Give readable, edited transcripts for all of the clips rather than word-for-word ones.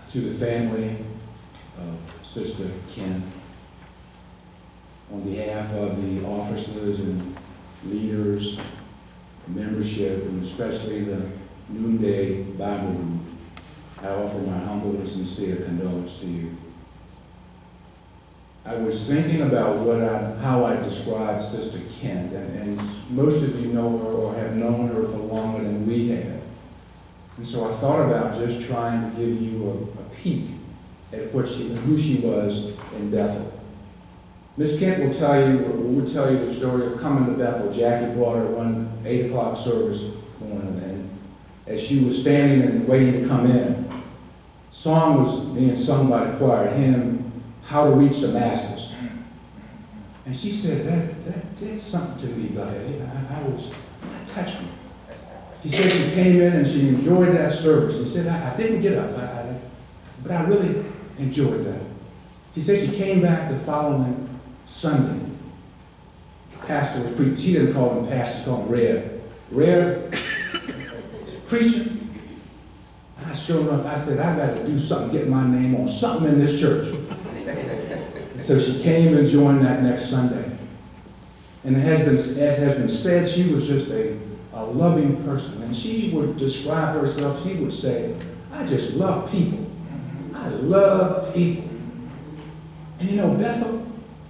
To the family of Sister Kent, on behalf of the officers and leaders, membership, and especially the Noonday Bible Group, I offer my humble and sincere condolence to you. I was thinking about how I describe Sister Kent, and most of you know her or have known her for longer than we have. And so I thought about just trying to give you a peek at who she was in Bethel. Miss Kent would tell you the story of coming to Bethel. Jackie brought her one 8 o'clock service morning, and as she was standing and waiting to come in, song was being sung by the choir, hymn, How to Reach the Masses. And she said, that did something to me, buddy. That touched me. She said she came in and she enjoyed that service. She said, I didn't get up, but I really enjoyed that. She said she came back the following Sunday. The pastor was preaching. She didn't call him pastor, she called him Rev. Rev, preacher. And sure enough, I said, I got to do something, get my name on something in this church. So she came and joined that next Sunday. And as has been said, she was just a loving person. And she would describe herself, she would say, I just love people. I love people. And you know, Bethel,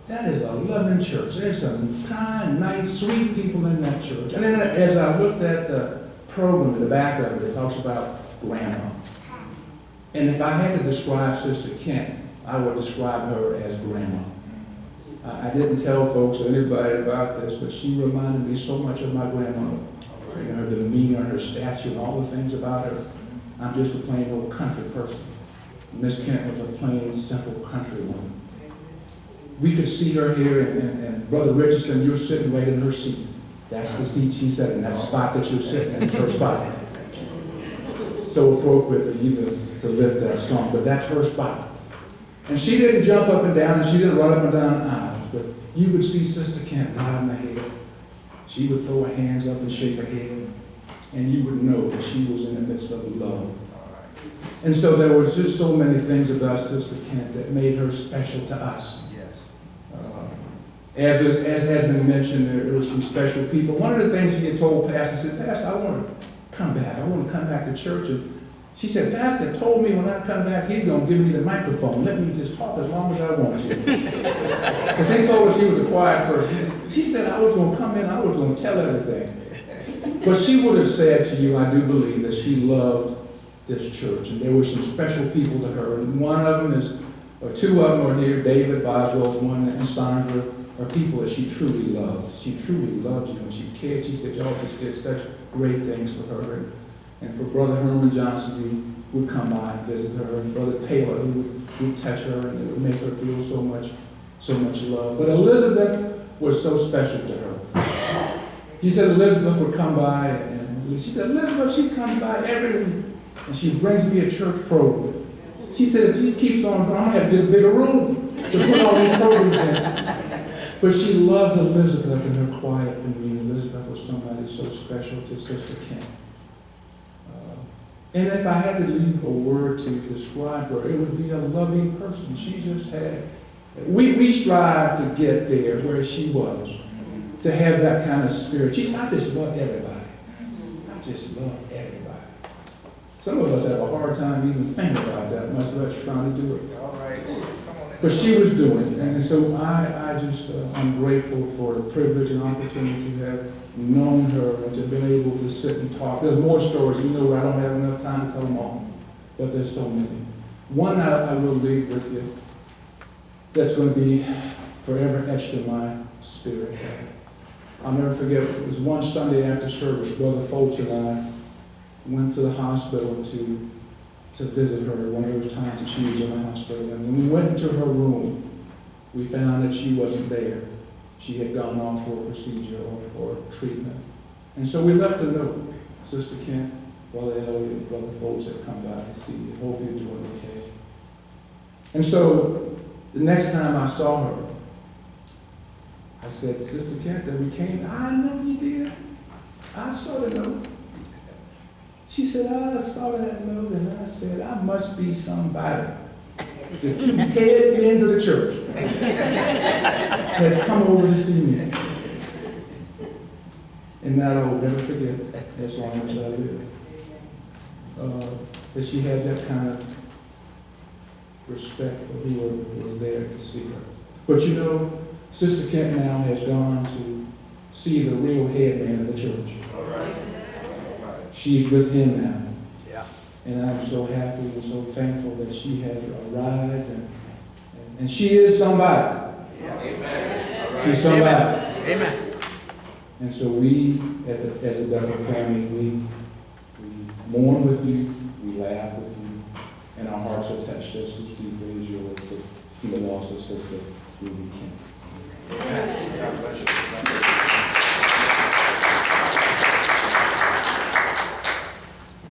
that is a loving church. There's some kind, nice, sweet people in that church. And then as I looked at the program in the back of it, it talks about grandma. And if I had to describe Sister Kent, I would describe her as grandma. I didn't tell folks or anybody about this, but she reminded me so much of my grandmother. You know, her demeanor, her stature, and all the things about her. I'm just a plain old country person. Miss Kent was a plain, simple country woman. We could see her here, and Brother Richardson, you're sitting right in her seat. That's the seat she sat in. That spot that you're sitting in is her spot. So appropriate for you to lift that song, but that's her spot. And she didn't jump up and down, and she didn't run up and down the aisles, but you would see Sister Kent nodding her head. She would throw her hands up and shake her head, and you would know that she was in the midst of love. And so there was just so many things about Sister Kent that made her special to us. As has been mentioned, there were some special people. One of the things she had told Pastor, said, Pastor, I want to come back. I want to come back to church. And she said, Pastor told me when I come back, he's going to give me the microphone. Let me just talk as long as I want to. Because he told her she was a quiet person. She said, I was going to come in, I was going to tell everything. But she would have said to you, I do believe, that she loved this church. And there were some special people to her. And one of them is, or two of them are here, David Boswell's one, and Sandra, are people that she truly loved. She truly loved you and she cared. She said, y'all just did such great things for her. And for Brother Herman Johnson, who would come by and visit her, and Brother Taylor, who would touch her and it would make her feel so much love. But Elizabeth was so special to her. He said Elizabeth would come by, and she said, Elizabeth, she comes by every week, and she brings me a church program. She said, if he keeps on going, I'm going to have to get a bigger room to put all these programs in. But she loved Elizabeth and her quiet demeanor. Elizabeth was somebody so special to Sister Kent. And if I had to leave a word to describe her, it would be a loving person. She just had, we strive to get there where she was, to have that kind of spirit. I just love everybody. I just love everybody. Some of us have a hard time even thinking about that, much less trying to do it. All right. But she was doing it, and so I'm grateful for the privilege and opportunity to have known her and to be able to sit and talk. There's more stories, you know, where I don't have enough time to tell them all, but there's so many. One I will leave with you that's going to be forever etched in my spirit. I'll never forget, it was one Sunday after service, Brother Foltz and I went to the hospital to visit her one of those times that she was in the hospital. And when we went into her room, we found that she wasn't there. She had gone off for a procedure or treatment. And so we left a note. Sister Kent, Brother Elliot, and Brother Foltz had come by to see you. Hope you're doing okay. And so the next time I saw her, I said, Sister Kent, that we came. I know you did. I saw the note. She said, I saw that note, and I said, I must be somebody. The two heads men of the church has come over to see me. And that I will never forget as long as I live. That she had that kind of respect for who was there to see her. But you know, Sister Kent now has gone to see the real head man of the church. All right. She's with him now. Yeah. And I'm so happy and so thankful that she has arrived, and she is somebody. Yeah. Amen. She's somebody. Amen. And so we, as a Bethel family, we mourn with you, we laugh with you, and our hearts are touched just as deeply as yours for the loss of Sister Ruby Kent.